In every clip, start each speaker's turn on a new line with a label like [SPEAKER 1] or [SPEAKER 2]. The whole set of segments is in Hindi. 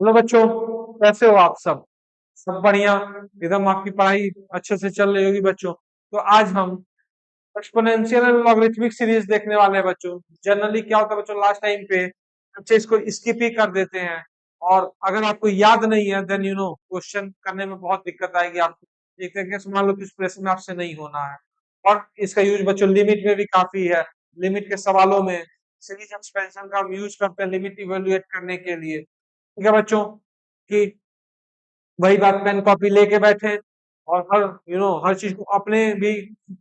[SPEAKER 1] हेलो बच्चों, कैसे हो आप सब? सब बढ़िया। एकदम आपकी पढ़ाई अच्छे से चल रही होगी बच्चों। तो आज हम एक्सपोनेंशियल एंड लॉगरिथमिक सीरीज देखने वाले हैं बच्चों। जनरली क्या होता है बच्चों, लास्ट टाइम पे बच्चे इसको स्किप ही कर देते हैं। और अगर आपको याद नहीं है देन क्वेश्चन करने में बहुत दिक्कत आएगी आपको। एक तरीके से मान लो कि इस प्रश्न में आपसे नहीं होना है। और इसका यूज बच्चों लिमिट में भी काफी है। लिमिट के सवालों में सीरीज एक्सपेंशन का हम यूज करते हैं लिमिट इवेल्युएट करने के लिए। ठीक है बच्चों, कि वही बात पेन कॉपी लेके बैठे और हर चीज को अपने भी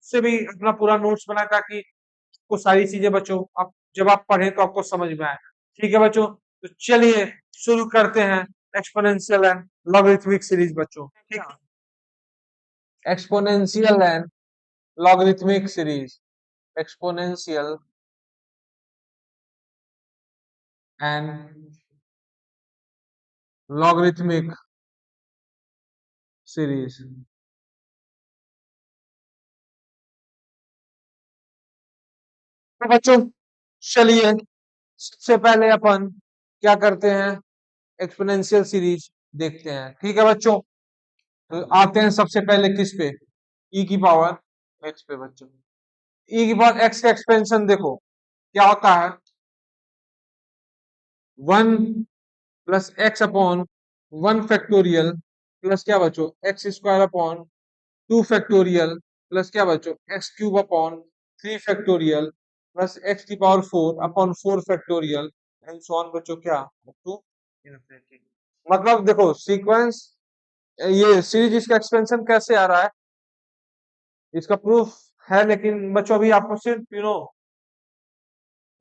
[SPEAKER 1] से भी अपना पूरा नोट्स बनाए, ताकि आपको सारी चीजें बच्चों आप जब आप पढ़ें तो आपको समझ में आए। ठीक है बच्चों, तो चलिए शुरू करते हैं एक्सपोनेंशियल एंड लॉगरिथमिक सीरीज बच्चों। ठीक है, exponential and logarithmic series. Exponential and logarithmic series. तो बच्चों चलिए सबसे पहले अपन क्या करते हैं, एक्सपोनेंशियल सीरीज देखते हैं। ठीक है बच्चों, तो आते हैं सबसे पहले किस पे, ई की पावर एक्स पे बच्चों। ई की पावर एक्स का एक्सपेंशन देखो क्या होता है, 1 + x/1 प्लस क्या बच्चों x² अपॉन 2 फैक्टोरियल प्लस क्या बच्चों x³ upon 3 factorial plus x⁴/4 factorial and so on बच्चों, क्या अप टू इनफिनिटी। मतलब देखो सीक्वेंस, ये सीरीज इसका एक्सपेंशन कैसे आ रहा है, इसका प्रूफ है, लेकिन बच्चों अभी आपको सिर्फ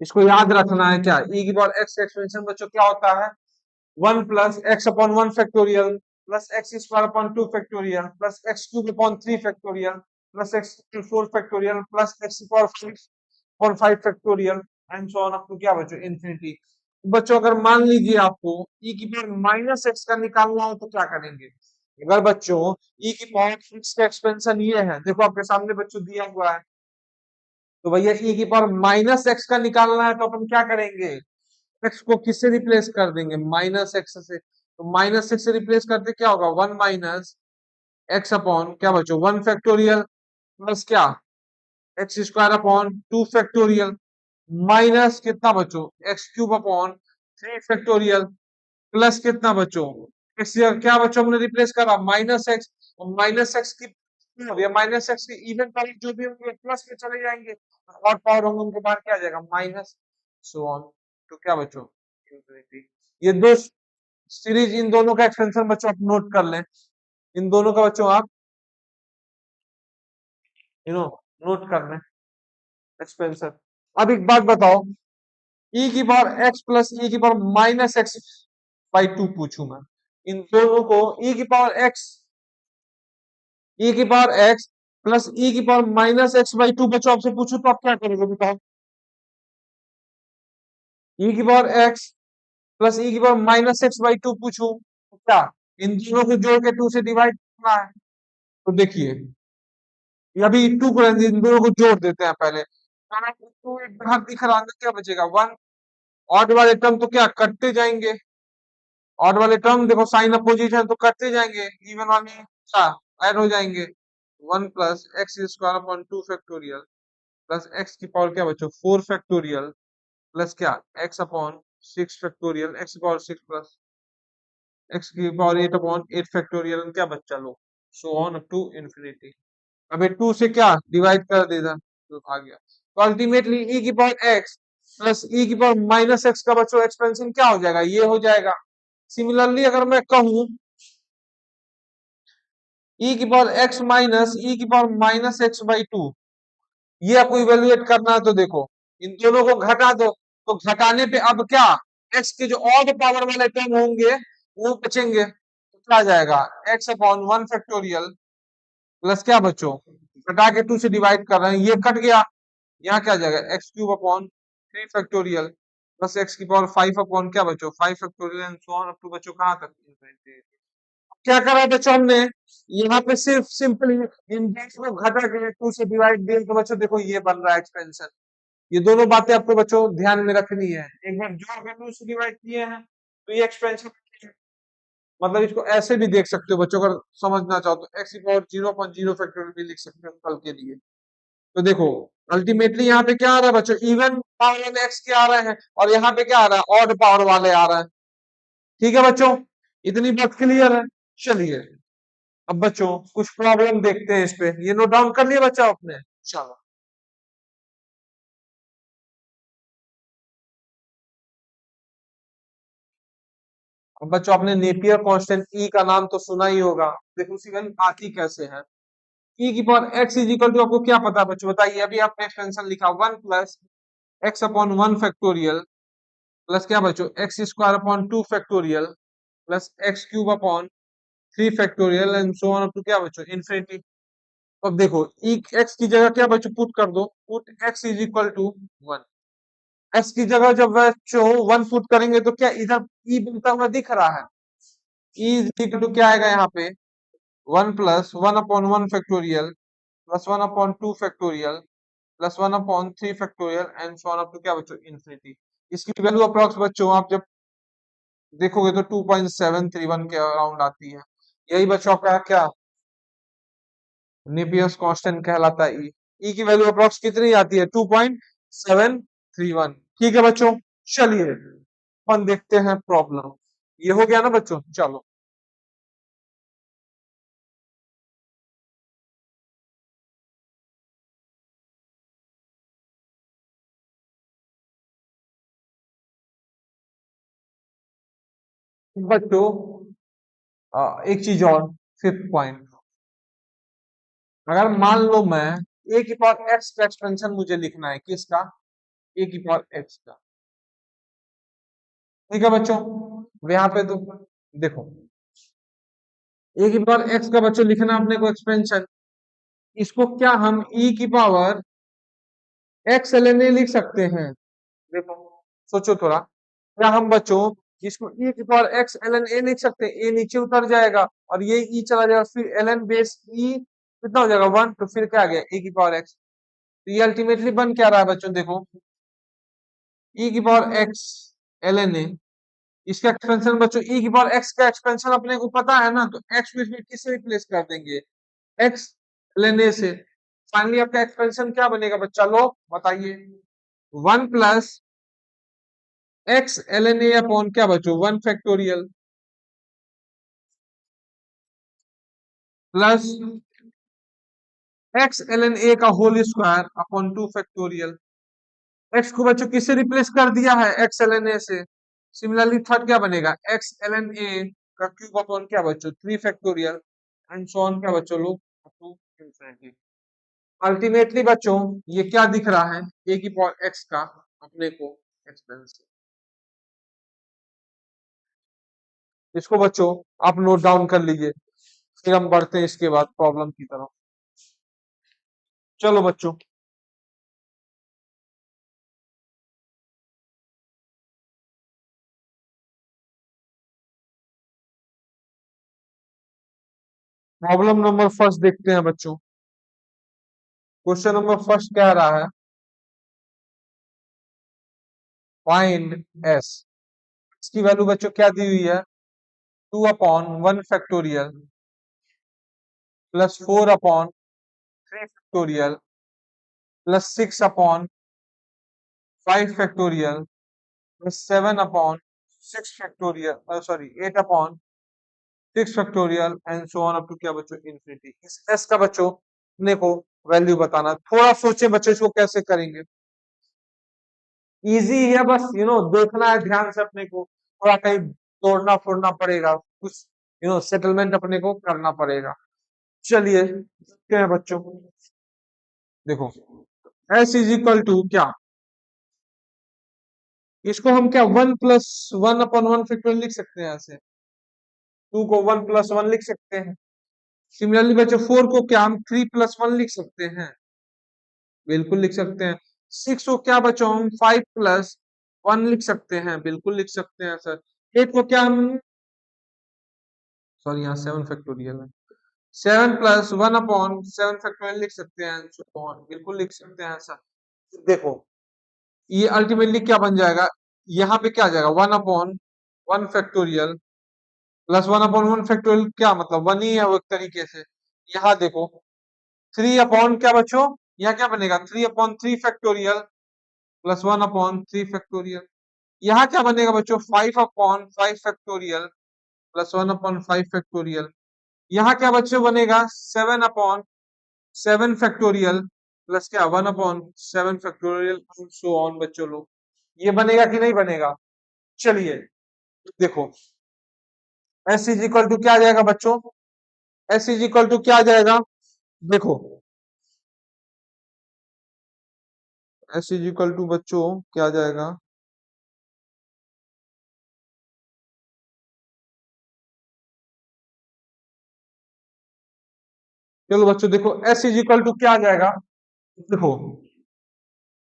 [SPEAKER 1] इसको याद रखना है। क्या ई की पावर एक्स एक्सपेंशन बच्चों क्या होता है, 1 + x/1 factorial plus x² upon 2 factorial plus x³ upon 3 factorial plus x⁴ factorial plus x⁴/5 factorial and so on up to क्या बच्चों इन्फिनिटी। बच्चों अगर मान लीजिए आपको ई की पावर माइनस एक्स का निकालना हो तो क्या करेंगे। अगर बच्चों ई की पावर एक्स का एक्सपेंशन ये है, देखो आपके सामने बच्चों दिया हुआ है, तो भैया ई की पावर माइनस एक्स का निकालना है तो अपन क्या करेंगे, एक्स को किससे रिप्लेस कर देंगे, माइनस एक्स से। तो माइनस एक्स से रिप्लेस करते क्या होगा, 1 - x अपॉन क्या बच्चों 1 फैक्टोरियल प्लस क्या x² अपॉन 2 फैक्टोरियल माइनस कितना बच्चों x³ अपॉन 3 फैक्टोरियल प्लस कितना बच्चों एक्स, क्या बच्चों हमने रिप्लेस करा माइनस एक्स। माइनस एक्स की माइनस एक्स के इवन पावर जो भी होंगे प्लस में चले जाएंगे, और पावर होंगे उनके बाहर क्या आ जाएगा माइनस, सो ऑन तो क्या बच्चों इन्फिनिटी। ये दो सीरीज, इन दोनों का एक्सपेंशन बच्चों आप नोट कर लें, इन दोनों का बच्चों आप नोट कर लें एक्सपेंशन। अब एक बात बताओ, ई की पावर एक्स प्लस ई की पावर -x/2 पूछूं मैं, इन दोनों को ई की पावर एक्स, ई की पावर एक्स प्लस ई की पावर -x/2 बच्चों आपसे पूछूं तो आप क्या करोगे बताओ। ई की पावर एक्स प्लस ई की पावर -x/2 पूछूं तो क्या, इन दोनों को जोड़ के 2 से डिवाइड करना है। तो देखिए ये अभी 2 को इन दोनों को जोड़ देते हैं पहले, टू एक बाहर दिख रहा है, क्या बचेगा 1। ऑड वाले टर्म तो क्या कटते जाएंगे, ऑड वाले टर्म देखो साइन अपोजिट है तो कटते जाएंगे, इवन वाले क्या ऐड हो जाएंगे। 1 + x² upon 2 factorial plus x की पावर क्या बच्चों 4 फैक्टोरियल प्लस क्या x/6 factorial x⁴ plus x⁴ 8/8 factorial क्या बच्चा लो, so on up to infinity. अब ये 2 से क्या डिवाइड कर देगा तो आ गया, तो अल्टीमेटली ई की पावर एक्स प्लस ई की पावर माइनस एक्स का बच्चों एक्सपेंशन क्या हो जाएगा, ये हो जाएगा। सिमिलरली अगर मैं कहूं ई की पावर एक्स माइनस ई की पावर -x/2, ये आपको इवेल्युएट करना है तो देखो इन दोनों को घटा दो, तो घटाने पे अब क्या x के जो ऑड पावर वाले टर्म होंगे वो बचेंगे, तो क्या आ जाएगा x/1 फैक्टोरियल प्लस क्या बच्चों घटा के 2 से डिवाइड कर रहे हैं, ये कट गया, यहाँ क्या आ जाएगा x³ upon 3 factorial plus x⁵ क्या बच्चों 5 factorial and so on up to बच्चों कहां तक इन्फिनिटी। क्या करा बच्चों हमने, यहाँ पे सिर्फ सिंपली इन बीच में घटा के 2 से डिवाइड दिया, तो बच्चों देखो ये बन रहा है एक्सपेंशन। ये दोनों बातें आपको बच्चों ध्यान में रखनी है, एक बार जोड़ के 2 से डिवाइड किए हैं तो ये एक्सपेंशन मतलब इसको ऐसे भी देख सकते हो बच्चों, अगर समझना चाहो तो एक्स की पावर 0.0 फैक्टोरियल भी लिख सकते हो कल के लिए। तो देखो अल्टीमेटली यहाँ पे क्या आ रहा है बच्चों, इवन पावर वाले एक्स के आ रहे हैं और यहाँ पे क्या आ रहा है, ऑड पावर वाले आ रहे हैं। ठीक है बच्चों, इतनी बात क्लियर है। चलिए अब बच्चों कुछ प्रॉब्लम देखते हैं इस पे, ये नोट डाउन कर लिया बच्चा आपने? चलो अब बच्चों आपने नेपियर कांस्टेंट ई का नाम तो सुना ही होगा। देखो उसी वैल्यू आती कैसे है, ई की power x is equal to, आपको क्या पता है बच्चों बताइए? अभी आपने एक्सपेंशन लिखा 1 + x/(1) प्लस क्या बच्चों x² / 2 plus x³ / 3 and so on up to क्या बच्चों इन्फिनिटी। अब देखो ई एक्स की जगह क्या बच्चों पुट कर दो, put x is equal to 1। X की जगह जब बच्चों 1 पुट करेंगे तो क्या इधर ई बनता हुआ दिख रहा है? ई इज इक्वल टू क्या आएगा यहाँ पे, 1 + 1/(1) plus 1/2 plus 1/3 and so on up to क्या बच्चों इन्फिनिटी। इसकी वैल्यू अप्रॉक्स बच्चों आप जब देखोगे तो 2.731 के अराउंड आती है। यही बच्चों का क्या नेपियर्स कांस्टेंट कहलाता है ई। ई की वैल्यू अप्रॉक्स कितनी आती है, 2.731। ठीक है बच्चों, चलिए अपन देखते हैं प्रॉब्लम। ये हो गया ना बच्चों, चलो बच्चों एक चीज और, फिफ्थ पॉइंट। अगर मान लो मैं ए की पावर एक्स का एक्सपेंशन मुझे लिखना है, किसका, ए की पावर एक्स का। ठीक है बच्चों, अब यहाँ पे तो देखो ए की पावर एक्स का बच्चों लिखना अपने को एक्सपेंशन, इसको क्या हम ई की power x l n a लिख सकते हैं? देखो सोचो थोड़ा, क्या हम बच्चों इसको ई की power x l n a लिख सकते हैं? ए नीचे उतर जाएगा और ये ई चला जाएगा, फिर एल एन बेस ई कितना हो जाएगा 1, तो फिर क्या आ गया ए की पावर एक्स। तो ये अल्टीमेटली बन क्या रहा है बच्चों, देखो ई की power x l n a, इसका एक्सपेंशन बच्चों ई की पावर एक्स का एक्सपेंशन अपने को पता है ना, तो एक्स को इसमें किससे रिप्लेस कर देंगे, एक्स लेने से। फाइनली आपका एक्सपेंशन क्या बनेगा बच्चा लोग बताइए, 1 + x ln a अपॉन क्या बच्चों 1 factorial plus x ln a का whole square upon 2 factorial. x को बच्चों किससे रिप्लेस कर दिया है, x ln a से। सिमिलरली थर्ड क्या बनेगा, x ln a का क्यूब अपॉन क्या बच्चों 3 फैक्टोरियल एंड सो ऑन क्या बच्चों लोग टू इंफिनिटी। अल्टीमेटली बच्चों ये क्या दिख रहा है, a की पावर x का अपने को एक्सपेंशन। इसको बच्चों आप नोट डाउन कर लीजिए, फिर हम बढ़ते हैं इसके बाद प्रॉब्लम की तरफ। चलो बच्चों प्रॉब्लम नंबर फर्स्ट देखते हैं बच्चों। क्वेश्चन नंबर फर्स्ट कह रहा है फाइंड एस। इसकी वैल्यू बच्चों क्या दी हुई है, 2/1 factorial plus 4/3 factorial plus 6/5 factorial plus 7/6 factorial, sorry 8/6 factorial and so on up to क्या बच्चों इन्फिनिटी। इस एस का बच्चों अपने को वैल्यू बताना, थोड़ा सोचे बच्चों इसको कैसे करेंगे। इजी है, बस देखना है ध्यान से अपने को, थोड़ा कहीं तोड़ना फोड़ना पड़ेगा, कुछ सेटलमेंट अपने को करना पड़ेगा। चलिए देखते हैं बच्चों, देखो एस इज इक्वल टू क्या, इसको हम क्या 1 + 1/1 लिख सकते हैं ऐसे, 2 को 1 + 1 लिख सकते हैं। सिमिलरली बच्चों 4 को क्या हम 3 + 1 लिख सकते हैं, बिल्कुल लिख सकते हैं। 6 को क्या बच्चों हम 5 + 1 लिख सकते हैं, बिल्कुल लिख सकते हैं सर। 8 को क्या हम, सॉरी यहाँ 7 फैक्टोरियल है, 7 + 1/7 लिख सकते हैं, so on, बिल्कुल लिख सकते हैं सर। देखो ये अल्टीमेटली क्या बन जाएगा, यहाँ पे क्या आ जाएगा 1/1 फैक्टोरियल प्लस 1/1 फैक्टोरियल क्या मतलब 1 ही है वो एक तरीके से। यहाँ देखो 3 अपॉन क्या बच्चों, यहाँ क्या बनेगा 3/3 फैक्टोरियल प्लस 1/3 फैक्टोरियल। यहाँ क्या बनेगा बच्चों 5/5 फैक्टोरियल प्लस 1/5 फैक्टोरियल। यहाँ क्या बच्चों बनेगा 7/7 फैक्टोरियल प्लस क्या 1/7 फैक्टोरियल सो ऑन बच्चों लोग। ये बनेगा कि नहीं बनेगा? चलिए देखो एस इज इक्वल टू क्या आ जाएगा बच्चों, एस इज इक्वल टू क्या आ जाएगा, देखो एस इज इक्वल टू बच्चों क्या आ जाएगा, चलो बच्चों देखो एस इज इक्वल टू क्या आ जाएगा, देखो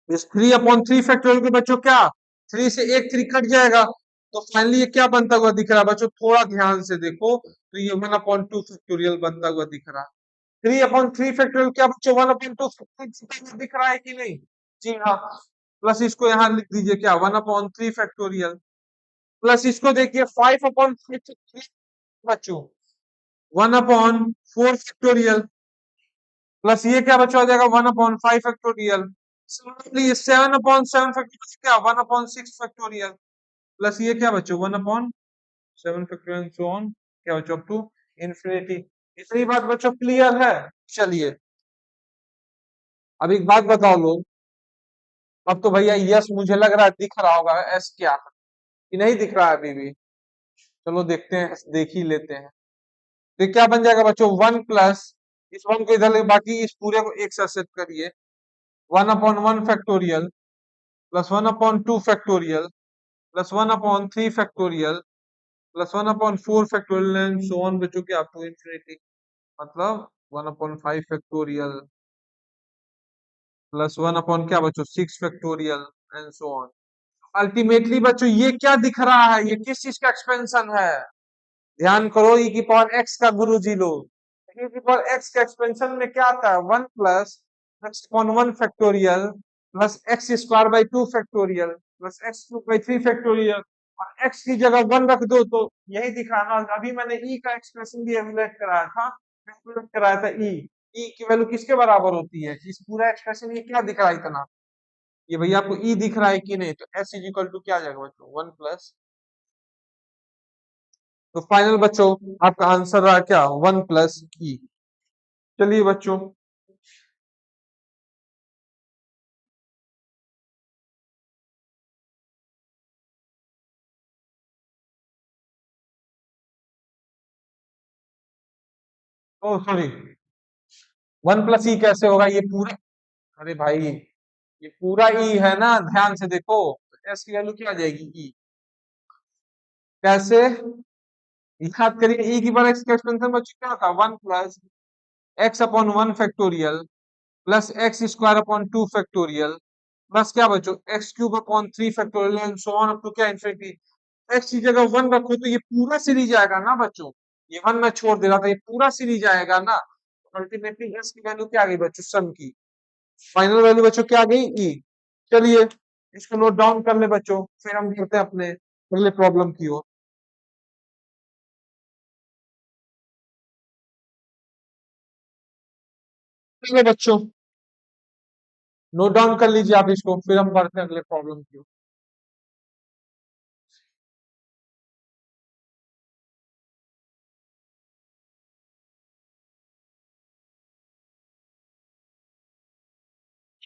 [SPEAKER 1] इस 3/3 फैक्टोरियल के बच्चों क्या 3 से एक 3 कट जाएगा, तो फाइनली ये क्या बनता हुआ दिख रहा है बच्चों, थोड़ा ध्यान से देखो तो ये 1/2 फैक्टोरियल बनता हुआ दिख रहा है। 3/3 फैक्टोरियल क्या बच्चों 1/2 दिख रहा है कि नहीं? जी हाँ। प्लस इसको यहाँ लिख दीजिए क्या 1/3 फैक्टोरियल प्लस इसको देखिए 5/5 बच्चों 1/4 फैक्टोरियल प्लस ये क्या बच्चों आ जाएगा 1/5 फैक्टोरियल। सिमिलरली ये 7/7 फैक्टोरियल क्या 1/6 फैक्टोरियल प्लस ये क्या बच्चों 1/7 फैक्टोरियल सो ऑन क्या बच्चों अप टू इंफिनिटी। इतनी बात बच्चों क्लियर है? चलिए अब एक बात बताओ लोग, अब तो भैया यस मुझे लग रहा है दिख रहा होगा एस क्या कि नहीं दिख रहा है अभी भी? चलो देखते हैं, देख ही लेते हैं। तो ये क्या बन जाएगा बच्चों 1 प्लस इस 1 को इधर बाकी इस पूरे को एक साथ सेट करिए 1/1 factorial plus 1/2 factorial plus 1/3 factorial plus 1/4 factorial and so on बच्चों की अप टू इंफिनिटी, मतलब 1/5 फैक्टोरियल प्लस 1 क्या बच्चों 6 factorial and so on. Ultimately बच्चों ये क्या दिख रहा है, ये किस चीज का एक्सपेंशन है? ध्यान करो ई की पावर एक्स का गुरुजी लोग। ई की पावर एक्स का एक्सपेंशन में क्या आता है 1 plus x/1 factorial plus x² by 2 factorial plus x³ by 3 factorial और x की जगह 1 रख दो तो यही दिखाना। अभी मैंने ई का एक्सप्रेशन भी एमुलेट कराया था, एमुलेट कराया था ई। ई की वैल्यू किसके बराबर होती है, इस पूरा एक्सप्रेशन ये क्या दिख रहा है इतना, ये भैया आपको ई दिख रहा है कि नहीं? तो एस इज इक्वल टू क्या आ जाएगा बच्चों 1 प्लस। तो फाइनल बच्चों आपका आंसर रहा क्या 1 प्लस ई। चलिए बच्चों ओ सॉरी 1 प्लस ई कैसे होगा, ये पूरा, अरे भाई ये पूरा ई है ना, ध्यान से देखो एस की वैल्यू क्या आ जाएगी ई, कैसे याद करिए ई की बार एक्स का एक्सपेंशन बच्चों क्या था 1 plus x/1 factorial plus x² upon 2 factorial plus क्या बच्चों x³ upon 3 factorial and so on up to क्या इंफिनिटी। एक्स की जगह 1 रखो तो ये पूरा सीरीज आएगा ना बच्चों, ये 1 मैं छोड़ दे रहा था, ये पूरा सीरीज आएगा ना। अल्टीमेटली एस की वैल्यू क्या आ गई बच्चों सम की, फाइनल वैल्यू बच्चों क्या आ गई ई। चलिए इसको नोट डाउन कर ले बच्चों, फिर हम करते हैं अपने अगले प्रॉब्लम की ओर। चलिए बच्चों नोट डाउन कर लीजिए आप इसको, फिर हम बढ़ते हैं अगले प्रॉब्लम की ओर।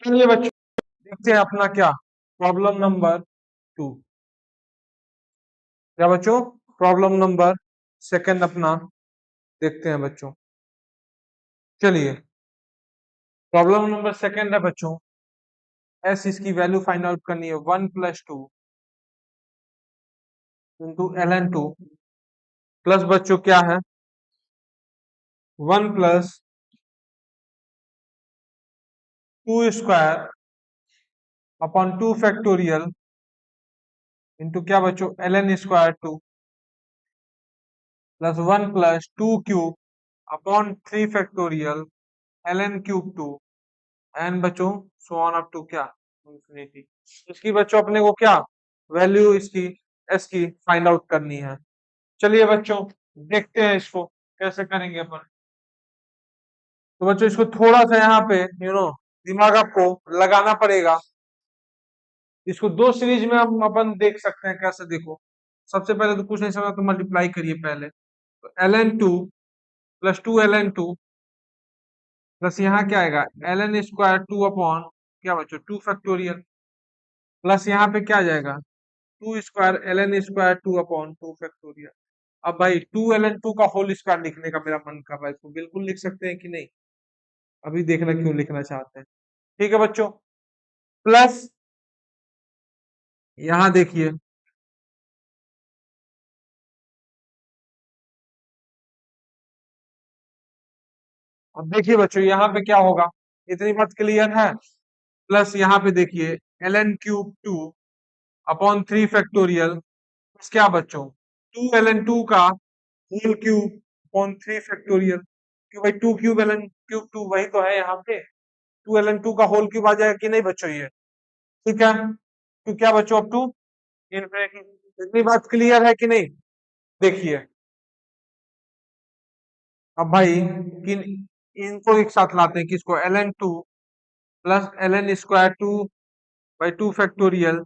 [SPEAKER 1] चलिए बच्चों देखते हैं अपना क्या प्रॉब्लम नंबर 2। क्या बच्चों प्रॉब्लम नंबर सेकंड अपना देखते हैं बच्चों। चलिए प्रॉब्लम नंबर सेकंड है बच्चों, एस इसकी वैल्यू फाइंड आउट करनी है 1+2 इंटू ln 2 प्लस बच्चों क्या है 1 प्लस 2² अपॉन 2 फैक्टोरियल इंटू क्या बच्चों ln² 2 plus 1 plus 2 cube upon 3 factorial ln³ 2 and बच्चों सो ऑन अप टू क्या इंफिनिटी। इसकी बच्चों अपने को क्या वैल्यू इसकी एस की फाइंड आउट करनी है। चलिए बच्चों देखते हैं इसको कैसे करेंगे अपन। तो बच्चों इसको थोड़ा सा यहाँ पे दिमाग आपको लगाना पड़ेगा। इसको दो सीरीज में हम अपन देख सकते हैं, कैसे देखो। सबसे पहले तो कुछ नहीं समझा तो मल्टीप्लाई करिए पहले। तो ln2 + 2ln2 प्लस यहाँ क्या आएगा ln² 2 अपॉन क्या बच्चों 2 फैक्टोरियल, प्लस यहाँ पे क्या आ जाएगा 2² ln²2 अपॉन 2 फैक्टोरियल। अब भाई 2ln2 का होल स्क्वायर लिखने का मेरा मन कर रहा है, इसको बिल्कुल लिख सकते हैं कि नहीं, अभी देखना क्यों लिखना चाहते हैं। ठीक है बच्चों, प्लस यहाँ देखिए अब देखिए बच्चों यहाँ पे क्या होगा, इतनी बात क्लियर है। प्लस यहाँ पे देखिए ln³ 2 अपॉन 3 फैक्टोरियल, क्या बच्चों 2ln2 का होल क्यूब अपॉन 3 फैक्टोरियल। क्यों भाई 2 क्यूब ln³ 2 वही तो है यहाँ पे, 2ln2 का होल क्यूब आ जाएगा कि नहीं बच्चों ये। ठीक है, तो क्या बच्चों अप टू इनफिनिटी। इतनी बात क्लियर है कि नहीं। देखिए अब भाई किन इनको एक साथ लाते हैं, किसको ln2 plus ln²2/2 factorial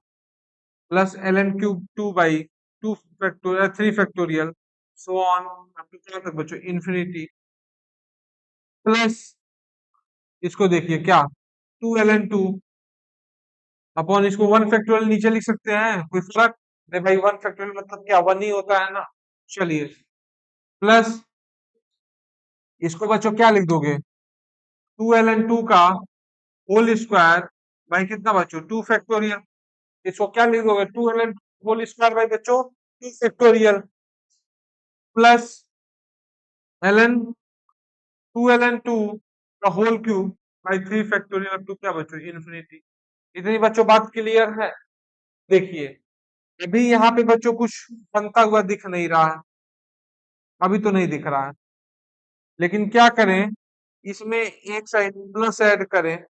[SPEAKER 1] plus ln³ 2/2 factorial 3 factorial so on up to क्या तक बच्चों इन्फिनिटी। प्लस इसको देखिए क्या 2ln2 अपॉन इसको 1 फैक्टोरियल नीचे लिख सकते हैं, कोई फर्क नहीं भाई, 1 फैक्टोरियल मतलब क्या 1 ही होता है ना। चलिए प्लस इसको बच्चों क्या लिख दोगे 2ln2 का होल स्क्वायर भाई कितना बच्चों 2 फैक्टोरियल। इसको क्या लिख दोगे 2ln होल स्क्वायर भाई बच्चों 2 फैक्टोरियल प्लस ln 2ln2 का whole cube by 3 factorial up to क्या बच्चों इन्फिनिटी। इतनी बच्चों बात क्लियर है। देखिए अभी यहाँ पे बच्चों कुछ बनता हुआ दिख नहीं रहा है, अभी तो नहीं दिख रहा है, लेकिन क्या करें इसमें एक साइड प्लस ऐड करें।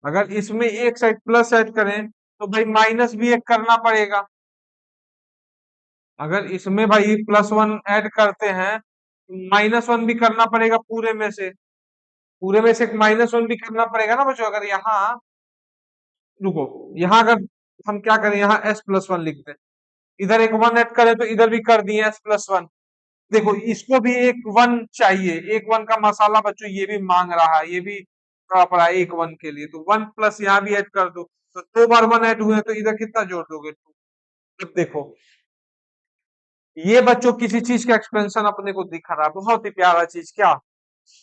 [SPEAKER 1] अगर इसमें एक साइड प्लस ऐड करें तो भाई माइनस भी एक करना पड़ेगा। अगर इसमें भाई +1 ऐड करते हैं तो -1 भी करना पड़ेगा पूरे में से, पूरे में से एक -1 भी करना पड़ेगा ना बच्चों। अगर यहाँ रुको, यहाँ अगर हम क्या करें यहाँ s+1 लिख दें, इधर एक 1 ऐड करें तो इधर भी कर दिए s+1। देखो इसको भी एक 1 चाहिए, एक 1 का मसाला बच्चों ये भी मांग रहा है, ये भी थोड़ा पड़ा है एक 1 के लिए, तो 1 प्लस यहाँ भी ऐड कर दो तो 2 बार 1 ऐड हुए तो इधर कितना जोड़ दोगे 2। अब देखो ये बच्चों किसी चीज का एक्सपेंशन अपने को दिख रहा है, बहुत ही प्यारा चीज, क्या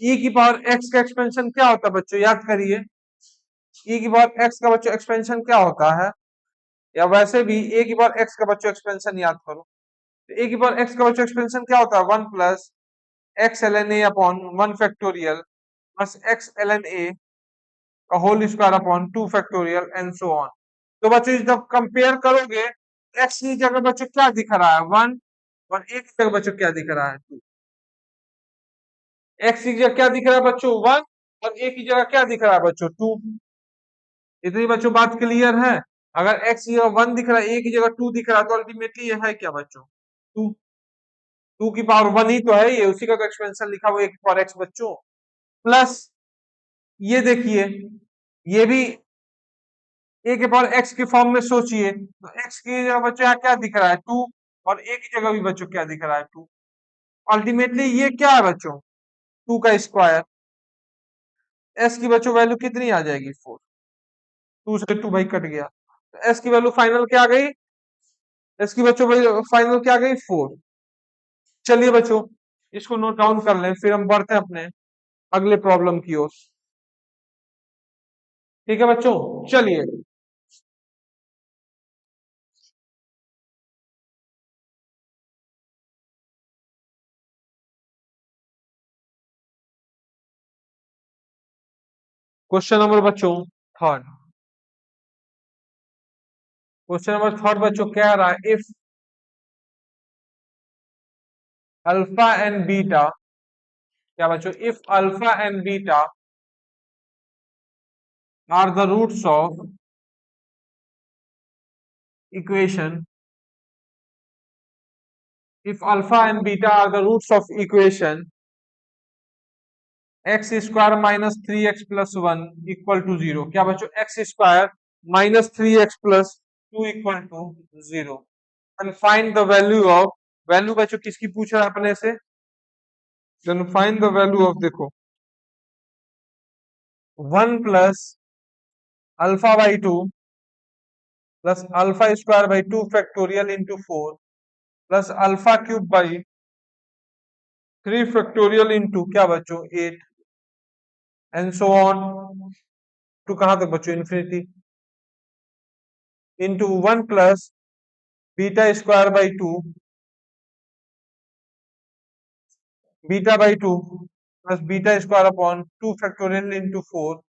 [SPEAKER 1] e⁻x का एक्सपेंशन क्या होता है बच्चों, याद करिए e⁻x का बच्चों एक्सपेंशन क्या होता है, या वैसे भी a⁻x का बच्चों एक्सपेंशन याद करो। तो a⁻x का बच्चों एक्सपेंशन क्या होता है 1 plus x ln a upon 1 factorial plus x ln a का whole square upon 2 factorial and so on. तो बच्चों जब कंपेयर करोगे x की जगह बच्चों क्या दिख रहा है 1, और a की जगह बच्चों क्या दिख रहा है 2। x की जगह क्या दिख रहा है बच्चों 1, और a की जगह क्या दिख रहा है बच्चों 2। इतनी बच्चों बात क्लियर है। अगर x की जगह 1 दिख रहा है a की जगह 2 दिख रहा है तो अल्टीमेटली ये है क्या बच्चों 2। 2 की पावर 1 ही तो है ये, उसी का तो एक्सपेंशन लिखा हुआ है फॉर x बच्चों। प्लस ये देखिए ये भी a के पावर x की फॉर्म में सोचिए, तो x की जगह बच्चों यहाँ क्या दिख रहा है 2, और a की जगह भी बच्चों क्या दिख रहा है 2। अल्टीमेटली ये क्या है बच्चों 2 का स्क्वायर। s की बच्चों वैल्यू कितनी आ जाएगी 4, 2 से 2 भाई कट गया, तो s की वैल्यू फाइनल क्या आ गई, s की बच्चों फाइनल क्या आ गई 4। चलिए बच्चों इसको नोट डाउन कर लें, फिर हम बढ़ते हैं अपने अगले प्रॉब्लम की ओर। ठीक है बच्चों, चलिए क्वेश्चन नंबर बच्चों थर्ड। क्वेश्चन नंबर थर्ड बच्चों कह रहा है इफ अल्फा एंड बीटा, क्या बच्चों if alpha and beta are the roots of equation if alpha and beta are the roots of equation x square minus 3x plus 1 equal to 0, क्या बच्चों x square minus 3x plus 2 equal to 0, and find the value of, value बच्चों किसकी पूछ रहा है अपने से, then find the value of, देखो 1 plus alpha by 2 plus alpha square by 2 factorial into 4 plus alpha cube by 3 factorial into क्या बच्चों 8 and so on टू कहां तक बच्चों infinity into 1 plus beta square by 2 beta by 2 plus beta square upon 2 factorial into 4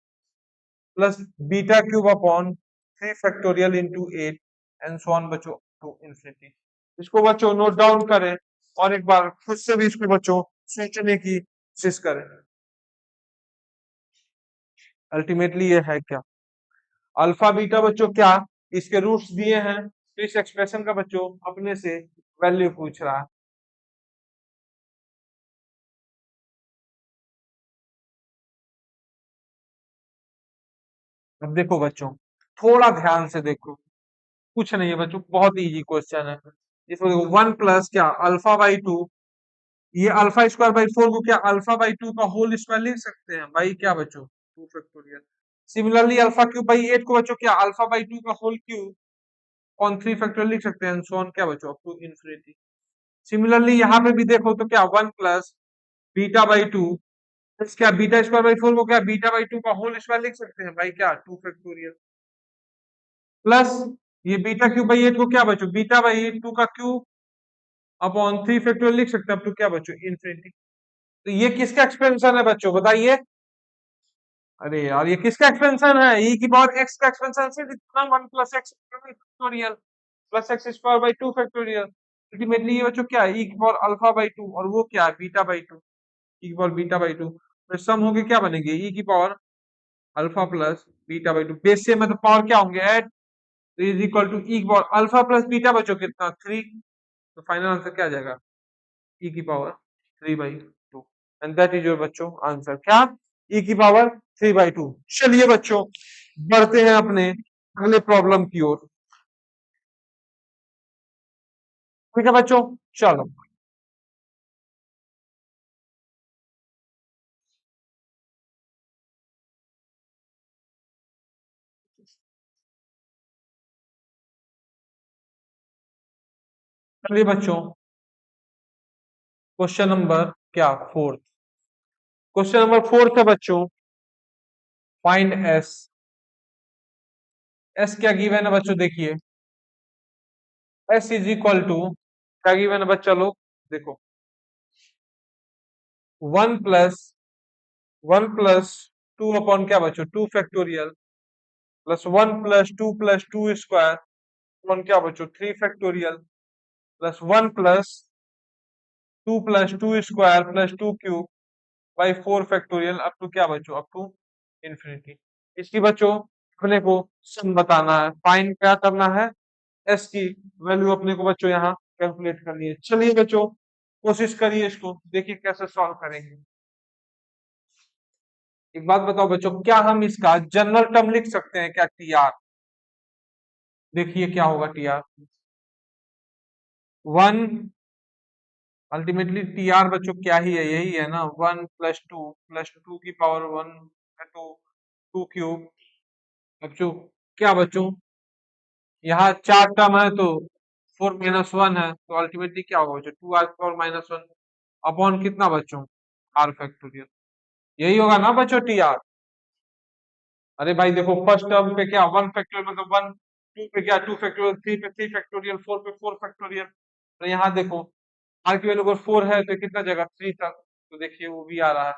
[SPEAKER 1] plus beta cube upon 3 factorial into 8 and so on बच्चों टू इन्फिनिटी। इसको बच्चों नोट डाउन करें और एक बार खुद से भी इसको बच्चों सोचने की कोशिश करें। अल्टीमेटली ये है क्या, अल्फा बीटा बच्चों क्या, इसके रूट्स दिए हैं, तो इस एक्सप्रेशन का बच्चों अपने से वैल्यू पूछ रहा है। अब देखो बच्चों थोड़ा ध्यान से देखो, कुछ नहीं है बच्चों, बहुत इजी क्वेश्चन है। इसमें देखो 1 प्लस क्या अल्फा बाई 2, ये अल्फा स्क्वायर बाई 4 को क्या अल्फा बाई 2 का होल स्क्वायर लिख सकते हैं भाई, क्या बच्चों 2 factorial. Similarly alpha cube by 8 को बच्चों क्या अल्फा बाई 2 का होल क्यूब ऑन 3 फैक्टोरियल लिख सकते हैं, सो ऑन क्या बच्चों अप टू इन्फिनिटी। सिमिलरली यहाँ पे भी देखो तो क्या 1 प्लस बीटा बाई 2, क्या बीटा स्क्वायर बाई 4 को क्या बीटा बाई 2 का होल स्क्वायर लिख सकते हैं भाई, क्या 2 फैक्टोरियल प्लस ये बीटा क्यूब बाई 8 को क्या बच्चों बीटा बाई 2 का क्यूब अपॉन 3 फैक्टोरियल लिख सकते हैं अप टू क्या बच्चों इन्फिनिटी। तो ये किसका एक्सपेंशन है बच्चों बताइए, अरे यार ये किसका एक्सपेंशन है, e की पावर x का एक्सपेंशन से कितना 1 plus x factorial plus x square by 2 factorial. Ultimately ये बच्चों क्या है e की पावर अल्फा बाई 2 और वो क्या है बीटा बाई 2, e की पावर बीटा बाई 2, तो सम होके क्या बनेंगे e की power alpha plus beta by 2, base से मतलब पावर क्या होंगे ऐड, तो इज इक्वल टू e की पावर अल्फा प्लस बीटा बच्चों कितना 3, तो फाइनल आंसर क्या आ जाएगा e की power 3 by 2, and that is your बच्चों आंसर, क्या e की पावर 3 बाई 2। चलिए बच्चों बढ़ते हैं अपने अगले प्रॉब्लम की ओर, ठीक है बच्चों चलो। चलिए बच्चों क्वेश्चन नंबर क्या फोर्थ, क्वेश्चन नंबर फोर्थ है बच्चों, फाइंड एस। एस क्या गिवन है बच्चों, देखिए एस इज इक्वल टू क्या गिवन है बच्चा लोग, देखो 1 प्लस 2 अपॉन क्या बच्चों 2 factorial plus 1 plus 2 square upon क्या बच्चों 3 factorial plus 1 plus 2 square plus 2 cube by 4 factorial up to क्या बच्चों अप टू इन्फिनिटी। इसकी बच्चों अपने को सम बताना है, फाइंड क्या करना है, एस की वैल्यू अपने को बच्चों यहाँ कैलकुलेट करनी है। चलिए बच्चों कोशिश करिए, इसको देखिए कैसे सॉल्व करेंगे। एक बात बताओ बच्चों, क्या हम इसका जनरल टर्म लिख सकते हैं क्या टी आर, देखिए क्या होगा T R 1, ultimately T R बच्चों क्या ही है, यही है ना 1 प्लस टू की पावर 1 टू 2 क्यूब बच्चों, क्या बच्चों यहाँ 4 टर्म है तो 4 माइनस 1 है, तो अल्टीमेटली क्या होगा बच्चों 2 आर पावर माइनस 1 अपॉन कितना बच्चों आर फैक्टोरियल, यही होगा ना बच्चों टी आर। अरे भाई देखो फर्स्ट टर्म पे क्या 1 फैक्टोरियल मतलब 1, 2 पे क्या 2 फैक्टोरियल, 3 पे 3 फैक्टोरियल, 4 पे 4 फैक्टोरियल, तो यहाँ देखो आर की वैल्यू अगर 4 है तो कितना जगह 3 तक, तो देखिए वो भी आ रहा है।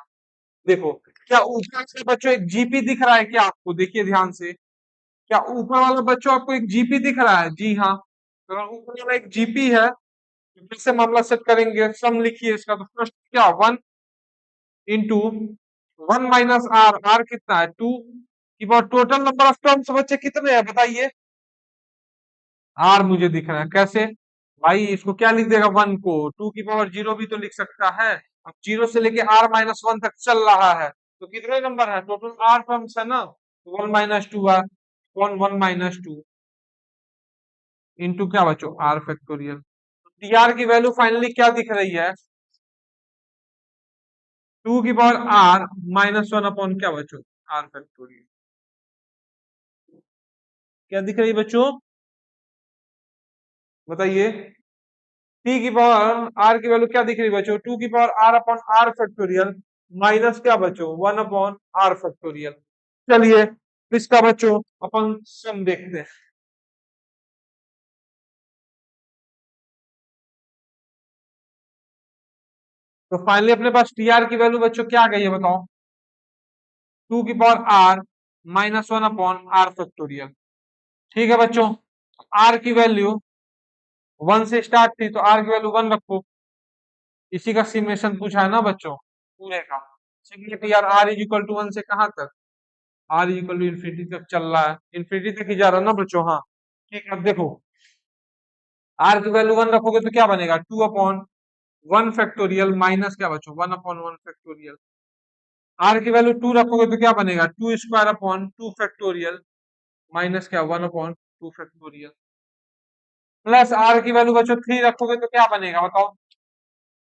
[SPEAKER 1] देखो क्या ऊपर से बच्चों एक जीपी दिख रहा है क्या आपको, देखिए ध्यान से, क्या ऊपर वाला बच्चों आपको एक जीपी दिख रहा है, जी हाँ, तो अगर ऊपर वाला एक जीपी है तो कैसे मामला सेट करेंगे, सम लिखिए इसका, तो फर्स्ट क्या 1 इंटू 1 माइनस आर, आर कितना है 2 की power total number of terms बच्चे कितने हैं बताइए, आर मुझे दिख रहा है कैसे भाई इसको क्या लिख देगा, 1 को 2 की पावर 0 भी तो लिख सकता है। अब 0 से लेके r-1 तक चल रहा है, तो कितने नंबर है टोटल, r टर्म्स है ना, 1 - 2 है, 1 - 2 इंटू क्या बच्चों, r फैक्टोरियल। dr की वैल्यू फाइनली क्या दिख रही है, 2 की पावर r - 1 क्या बच्चों, r फैक्टोरियल। क्या दिख रही है बच्चों, बताइए। t की पावर r की वैल्यू क्या दिख रही है बच्चों, 2 की पावर r फैक्टोरियल माइनस क्या बच्चों, 1/r फैक्टोरियल। चलिए इसका बच्चों अपन सम देखते हैं। तो फाइनली अपने पास tr की वैल्यू बच्चों क्या आ गई है बताओ, 2 की पावर r - 1/r फैक्टोरियल। ठीक है बच्चों, r की वैल्यू 1 से स्टार्ट थी, तो r की वैल्यू 1 रखो। इसी का सिमुलेशन पूछा है ना बच्चों पूरे का। यार r इज इक्वल टू 1 से कहां तक, r is equal to infinity तक चल रहा है, इन्फिनिटी तक ही जा रहा है ना बच्चों। हाँ ठीक है, अब देखो r की वैल्यू 1 रखोगे तो क्या बनेगा, 2/1 फैक्टोरियल माइनस क्या बच्चों, 1/1 फैक्टोरियल। r की वैल्यू 2 रखोगे तो क्या बनेगा, 2² फैक्टोरियल माइनस क्या, 1/2 फैक्टोरियल। प्लस r की वैल्यू बच्चों 3 रखोगे तो क्या बनेगा बताओ,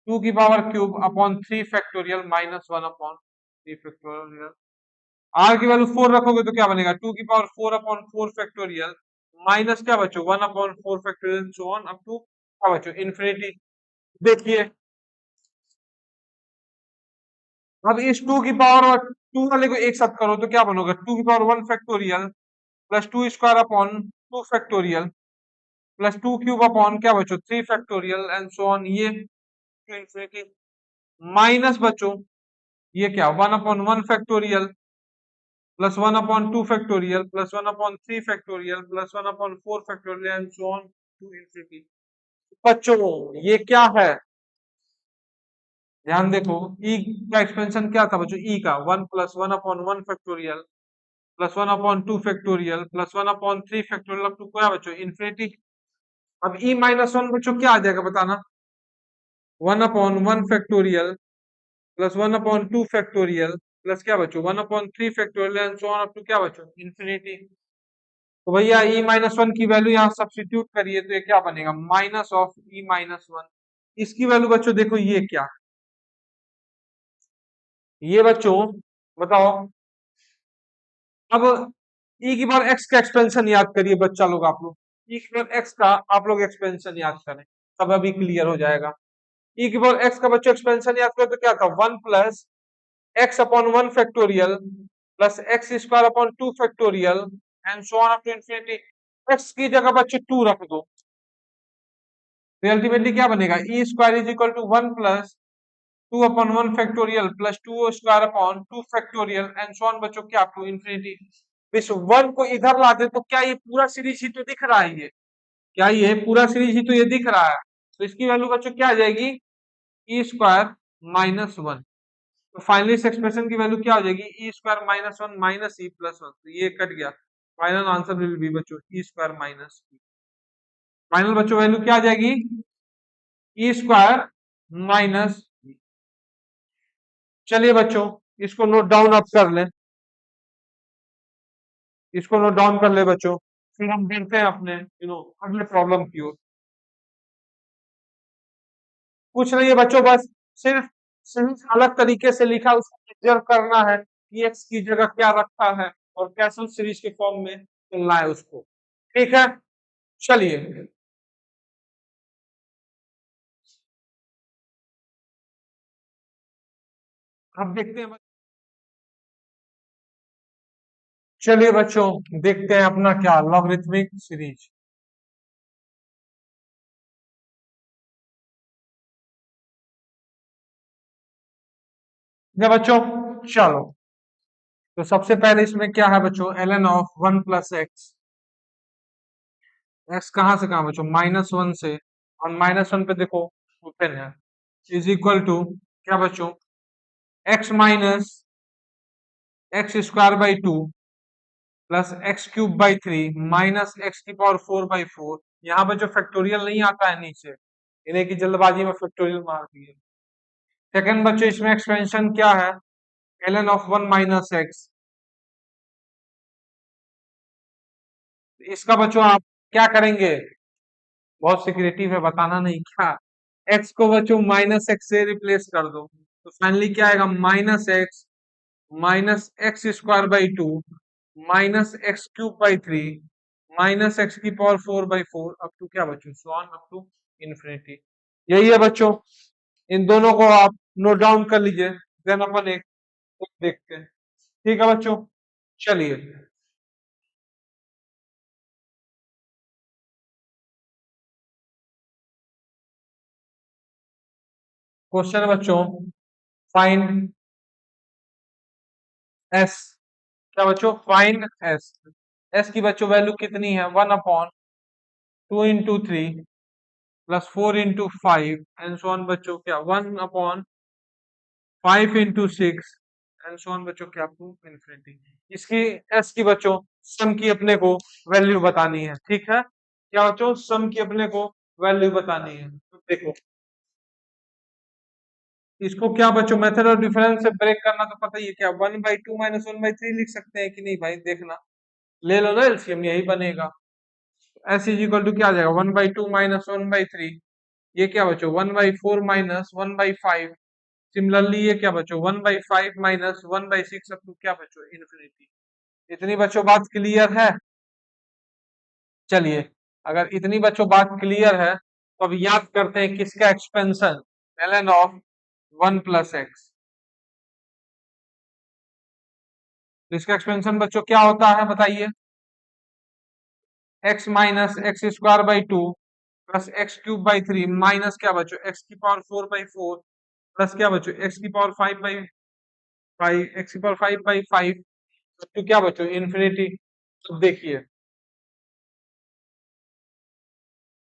[SPEAKER 1] 2 की power cube factorial minus 1/3 factorial. r की वैल्यू 4 रखोगे तो क्या बनेगा, 2 की पावर 4/4 फैक्टोरियल माइनस क्या बच्चों, 1/4 factorial so on up to क्या बच्चों, इन्फिनिटी। देखिए अब इस 2 की पावर और 2 वाले को एक साथ करो तो क्या बनोगे, 2 की power 1 factorial plus 2 square factorial plus 2 cube/ क्या बच्चों, 3 फैक्टोरियल एंड सो ऑन, ये टू इन्फिनिटी। माइनस बच्चों ये क्या, 1/1 factorial plus 1/2 factorial plus 1/3 factorial plus 1/4 factorial and so on to infinity. बच्चों ये क्या है, ध्यान देखो, ई का एक्सपेंशन क्या था बच्चों, ई का 1 plus 1/1 factorial plus 1/2 factorial plus 1/3 factorial up to क्या बच्चों, इन्फिनिटी। अब e-1 बच्चों क्या आ जाएगा बताना, 1/1 फैक्टोरियल प्लस 1/2 फैक्टोरियल प्लस क्या बच्चों, 1/3 factorial and so on up to क्या बच्चों, इन्फिनिटी। तो भैया e-1 की वैल्यू यहाँ सब्स्टिट्यूट करिए तो ये क्या बनेगा, माइनस ऑफ e-1। इसकी वैल्यू बच्चों देखो ये क्या, ये बच्चों बताओ। अब e की पावर x का एक्सपेंशन याद करिए बच्चा लोग, आप लोग e की पावर x का आप लोग एक्सपेंशन याद करें, तब अभी क्लियर हो जाएगा। e की पावर x का बच्चों एक्सपेंशन याद करें तो क्या था, 1 plus x/1 factorial plus x² 2 factorial and so on up to infinity. x की जगह बच्चों 2 रख दो, तो अल्टीमेटली क्या बनेगा, e² = 1 plus 2/1 factorial plus 2² 2 factorial and so on बच्चों क्या टू इन्फिनिटी। इस 1 को इधर ला दे तो क्या ये पूरा सीरीज ही तो दिख रहा है, ये क्या ये पूरा सीरीज ही तो ये दिख रहा है, तो इसकी वैल्यू बच्चों क्या आ जाएगी, e² - 1। तो फाइनली इस एक्सप्रेशन की वैल्यू क्या हो जाएगी, e² - 1 माइनस e + 1, तो ये कट गया। फाइनल आंसर विल बी बच्चों e² - e। फाइनल बच्चों वैल्यू क्या आ जाएगी, e² - e। चलिए बच्चों इसको नोट डाउन आप कर लें, इसको नोट डाउन कर ले बच्चों, फिर हम बढ़ते हैं अपने अगले प्रॉब्लम की ओर। कुछ नहीं है बच्चों, बस सिर्फ सिर्फ अलग तरीके से लिखा उसको ऑब्जर्व करना है कि एक्स की जगह क्या रखा है और कैसल सीरीज के फॉर्म में चलना है उसको। ठीक है चलिए, अब देखते हैं। चलिए बच्चों देखते हैं अपना क्या लॉगरिथमिक सीरीज। बच्चों चलो, तो सबसे पहले इसमें क्या है बच्चों, ln ऑफ 1 + x। एक्स कहां से कहां बच्चों, -1 से, और -1 पे देखो ओपन है, इज इक्वल टू क्या बच्चों, x minus x² 2 plus x³ 3 minus x⁴/4 यहाँ पे जो फैक्टोरियल नहीं आता है नीचे, इन्हें की जल्दबाजी में फैक्टोरियल मार दिए। सेकंड बच्चों इसमें एक्सपेंशन क्या है, ln ऑफ 1 माइनस एक्स। इसका बच्चों आप क्या करेंगे, बहुत सिक्रेटिव है, बताना नहीं क्या। एक्स को बच्चों माइनस एक्स से रिप्लेस कर दो, तो फाइनली क्या आएगा, minus x square by two minus x cube by three minus x की पावर 4/4 अप टू क्या बच्चों, सॉन अप टू इन्फिनिटी। यही है बच्चों, इन दोनों को आप नोट डाउन कर लीजिए, देन अपन एक देखते हैं। ठीक है बच्चों, चलिए क्वेश्चन बच्चों, फाइंड एस। क्या बच्चों, फाइंड एस। एस की बच्चों वैल्यू कितनी है, 1/2 × 3 प्लस 4 × 5 एंड सो ऑन बच्चों, क्या 1/5 × 6 एंड सो ऑन बच्चों, क्या टू इन्फिनिटी। इसकी एस की बच्चों सम की अपने को वैल्यू बतानी है, ठीक है। क्या बच्चों, सम की अपने को वैल्यू बतानी है, तो देखो इसको क्या बच्चों, मेथड ऑफ डिफरेंस से ब्रेक करना तो पता ही है, क्या 1/2 - 1/3 लिख सकते हैं कि नहीं भाई, देखना, ले लो ना एलसीएम, यही बनेगा। एस इज इक्वल टू क्या आ जाएगा, 1/2 - 1/3, ये क्या बच्चों 1/4 - 1/5। सिमिलरली ये क्या बच्चों 1/5 - 1/6 अप टू क्या बच्चों इन्फिनिटी। इतनी बच्चों बात क्लियर है। चलिए, अगर इतनी बच्चों बात क्लियर है तो अब याद करते हैं किसका एक्सपेंशन, ln ऑफ 1 + x। इसका एक्सपेंशन बच्चों क्या होता है बताइए, x minus x square by two plus x cube by three minus क्या बच्चों एक्स की पावर 4/4 प्लस क्या बच्चों एक्स की पावर 5/5 एक्स की पावर 5/5 तो क्या बच्चों इन्फिनिटी। तो देखिए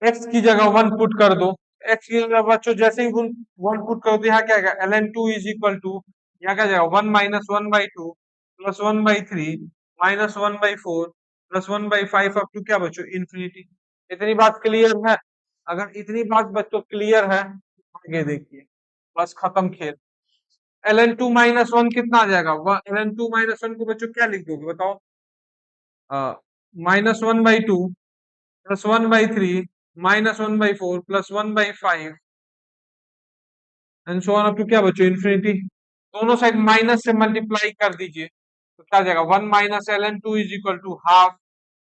[SPEAKER 1] एक्स की जगह 1 पुट कर दो, एक्स की जगह बच्चों जैसे ही 1 पुट कर दो, यहाँ क्या आएगा ln2 इज इक्वल टू, यहाँ क्या जाएगा 1 - 1/2 plus 1/3 minus 1/4 plus 1/5 up to क्या बच्चों इन्फिनिटी। इतनी बात क्लियर है। अगर इतनी बात बच्चों क्लियर है, आगे देखिए, बस खत्म खेल। ln2 - 1 कितना आ जाएगा, ln2 - 1 को बच्चों क्या लिख दोगे बताओ, -1/2 plus 1/3 -1/4 plus 1/5 and so on up to क्या बच्चों इन्फिनिटी। दोनों साइड माइनस से मल्टीप्लाई कर दीजिए, तो क्या आ जाएगा 1 - ln2 is equal to half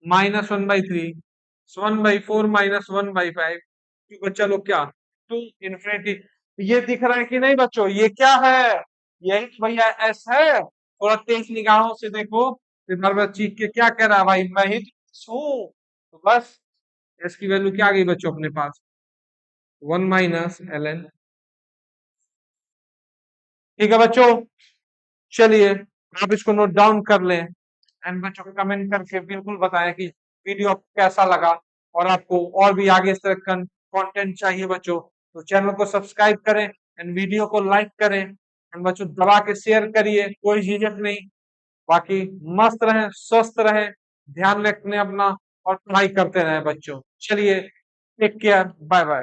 [SPEAKER 1] -1/3 1/4 -1/5 बच्चा लोग क्या टू इन्फिनिटी। ये दिख रहा है कि नहीं बच्चों, ये क्या है, यही तो भैया एस है। थोड़ा तेज निगाहों से देखो, फिर बार बार चीख के क्या कह रहा है भाई, मैं ही तो हूँ। तो बस एस की वैल्यू क्या आ गई बच्चों अपने पास, 1 - ln। ठीक है बच्चों, चलिए आप इसको नोट डाउन कर लें एंड बच्चों को कमेंट करके बिल्कुल बताएं कि वीडियो आपको कैसा लगा, और आपको और भी आगे इस तरह का कंटेंट चाहिए बच्चों, तो चैनल को सब्सक्राइब करें एंड वीडियो को लाइक करें एंड बच्चों दबा के शेयर करिए, कोई झिझक नहीं। बाकी मस्त रहें, स्वस्थ रहें, ध्यान रखने अपना, और पढ़ाई करते रहें बच्चों। चलिए, टेक केयर, बाय बाय।